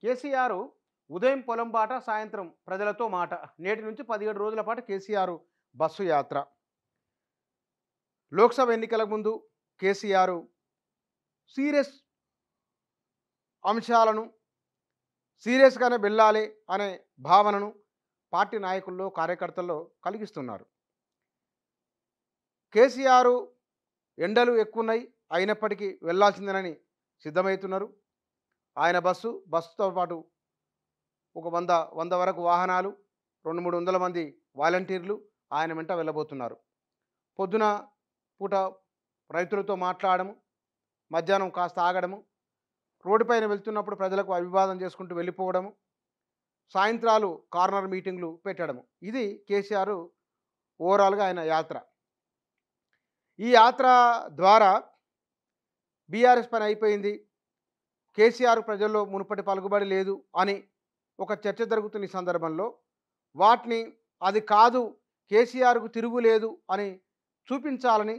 కేసీఆర్ ఉదయం పొలం బాట, సాయంత్రం ప్రజలతో మాట. నేటి నుంచి 17 రోజుల పాటు కేసీఆర్ బస్సు యాత్ర. లోక్సభ ఎన్నికల ముందు కేసీఆర్ సీరియస్ అంశాలను సీరియస్‌గానే వెళ్ళాలి అనే భావనను పార్టీ నాయకుల్లో, కార్యకర్తల్లో కలిగిస్తున్నారు. కేసీఆర్ ఎండలు ఎక్కువున్నాయి, అయినప్పటికీ వెళ్ళాల్సిందేనని సిద్ధమవుతున్నారు. ఆయన బస్సుతో పాటు ఒక 100 వరకు వాహనాలు, 200-300 మంది వాలంటీర్లు ఆయన వెంట వెళ్ళబోతున్నారు. పొద్దున పూట రైతులతో మాట్లాడము, మధ్యాహ్నం కాస్త ఆగడము, రోడ్డుపైన వెళ్తున్నప్పుడు ప్రజలకు అభివాదం చేసుకుంటూ వెళ్ళిపోవడము, సాయంత్రాలు కార్నర్ మీటింగ్లు పెట్టడము. ఇది కేసీఆర్ ఓవరాల్‌గా ఆయన యాత్ర. ఈ యాత్ర ద్వారా బీఆర్ఎస్ పని అయిపోయింది, కేసీఆర్ ప్రజల్లో మునుపటి పలుకుబడి లేదు అని ఒక చర్చ జరుగుతున్న ఈ సందర్భంలో వాటిని అది కాదు, కేసీఆర్కు తిరుగులేదు అని చూపించాలని,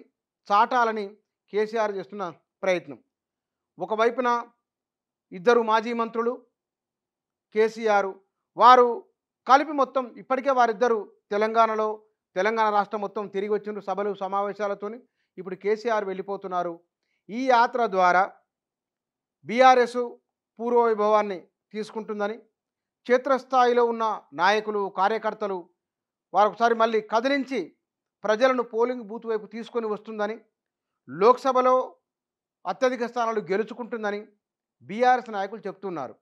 చాటాలని కేసీఆర్ చేస్తున్న ప్రయత్నం. ఒకవైపున ఇద్దరు మాజీ మంత్రులు, కేసీఆర్, వారు కలిపి మొత్తం ఇప్పటికే వారిద్దరూ తెలంగాణ రాష్ట్రం మొత్తం తిరిగి వచ్చిండ్రు సభలు సమావేశాలతోని. ఇప్పుడు కేసీఆర్ వెళ్ళిపోతున్నారు. ఈ యాత్ర ద్వారా బీఆర్ఎస్ పూర్వవైభవాన్ని తీసుకుంటుందని, క్షేత్రస్థాయిలో ఉన్న నాయకులు, కార్యకర్తలు వారొకసారి మళ్ళీ కదిలించి ప్రజలను పోలింగ్ బూత్ వైపు తీసుకొని వస్తుందని, లోక్సభలో అత్యధిక స్థానాలు గెలుచుకుంటుందని బీఆర్ఎస్ నాయకులు చెప్తున్నారు.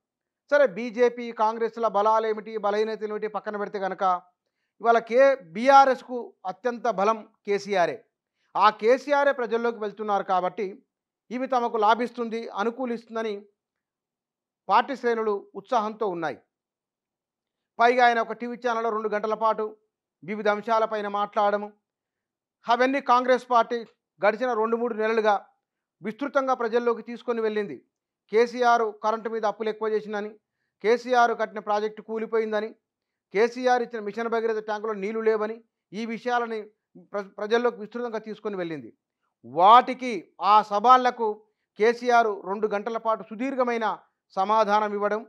సరే, బీజేపీ, కాంగ్రెస్ల బలాలేమిటి, బలహీనతలు ఏమిటి పక్కన పెడితే కనుక ఇవాళ బీఆర్ఎస్కు అత్యంత బలం కేసీఆరే. ఆ కేసీఆరే ప్రజల్లోకి వెళ్తున్నారు కాబట్టి ఇవి తమకు లాభిస్తుంది, అనుకూలిస్తుందని పార్టీ శ్రేణులు ఉత్సాహంతో ఉన్నాయి. పైగా ఆయన ఒక టీవీ ఛానల్లో 2 గంటల పాటు వివిధ అంశాలపైన మాట్లాడము, అవన్నీ కాంగ్రెస్ పార్టీ గడిచిన 2-3 నెలలుగా విస్తృతంగా ప్రజల్లోకి తీసుకొని వెళ్ళింది. కేసీఆర్ కరెంటు మీద అప్పులు ఎక్కువ చేసిందని, కేసీఆర్ కట్టిన ప్రాజెక్టు కూలిపోయిందని, కేసీఆర్ ఇచ్చిన మిషన్ భగీరథ ట్యాంకులో నీళ్లు లేవని, ఈ విషయాలని ప్రజల్లోకి విస్తృతంగా తీసుకొని వెళ్ళింది. వాటికి, ఆ సవాళ్లకు కేసీఆర్ 2 గంటల పాటు సుదీర్ఘమైన సమాధానం ఇవ్వడం,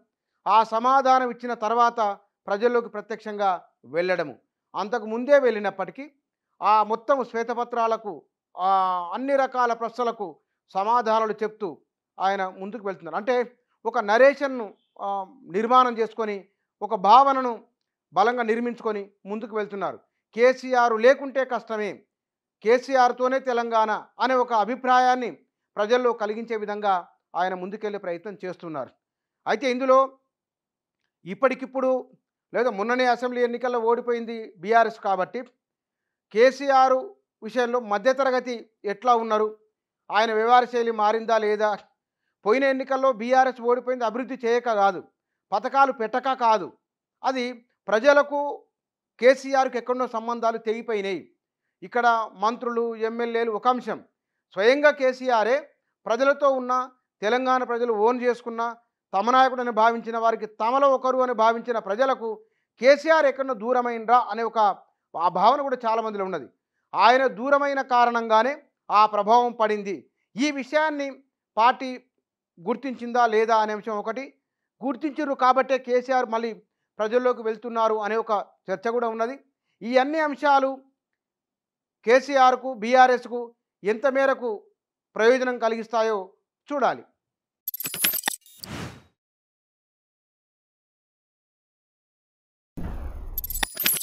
ఆ సమాధానం ఇచ్చిన తర్వాత ప్రజల్లోకి ప్రత్యక్షంగా వెళ్ళడము. అంతకు ముందే వెళ్ళినప్పటికీ ఆ మొత్తం శ్వేతపత్రాలకు, అన్ని రకాల ప్రశ్నలకు సమాధానాలు చెప్తూ ఆయన ముందుకు వెళ్తున్నారు. అంటే ఒక నరేషన్ను నిర్మాణం చేసుకొని, ఒక భావనను బలంగా నిర్మించుకొని ముందుకు వెళ్తున్నారు. కేసీఆర్ లేకుంటే కష్టమే, కేసీఆర్తోనే తెలంగాణ అనే ఒక అభిప్రాయాన్ని ప్రజల్లో కలిగించే విధంగా ఆయన ముందుకెళ్ళే ప్రయత్నం చేస్తున్నారు. అయితే ఇందులో ఇప్పటికిప్పుడు లేదా మొన్ననే అసెంబ్లీ ఎన్నికల్లో ఓడిపోయింది బీఆర్ఎస్ కాబట్టి కేసీఆర్ విషయంలో మధ్యతరగతి ఎట్లా ఉన్నారు, ఆయన వ్యవహార శైలి మారిందా లేదా, పోయిన ఎన్నికల్లో బీఆర్ఎస్ ఓడిపోయింది అభివృద్ధి చేయక కాదు, పథకాలు పెట్టక కాదు, అది ప్రజలకు కేసీఆర్కి ఎక్కడో సంబంధాలు తెగిపోయినాయి. ఇక్కడ మంత్రులు, ఎమ్మెల్యేలు ఒక అంశం, స్వయంగా కేసీఆరే ప్రజలతో ఉన్న, తెలంగాణ ప్రజలు ఓన్ చేసుకున్న, తమ నాయకుడని భావించిన వారికి తమలో ఒకరు అని భావించిన ప్రజలకు కేసీఆర్ ఎక్కడో దూరమైనరా అనే ఆ భావన కూడా చాలామందిలో ఉన్నది. ఆయన దూరమైన కారణంగానే ఆ ప్రభావం పడింది. ఈ విషయాన్ని పార్టీ గుర్తించిందా లేదా అనే అంశం ఒకటి. గుర్తించారు కాబట్టే కేసీఆర్ మళ్ళీ ప్రజల్లోకి వెళ్తున్నారు అనే ఒక చర్చ కూడా ఉన్నది. ఈ అన్ని అంశాలు కేసీఆర్కు, బీఆర్ఎస్కు ఎంత మేరకు ప్రయోజనం కలిగిస్తాయో చూడాలి.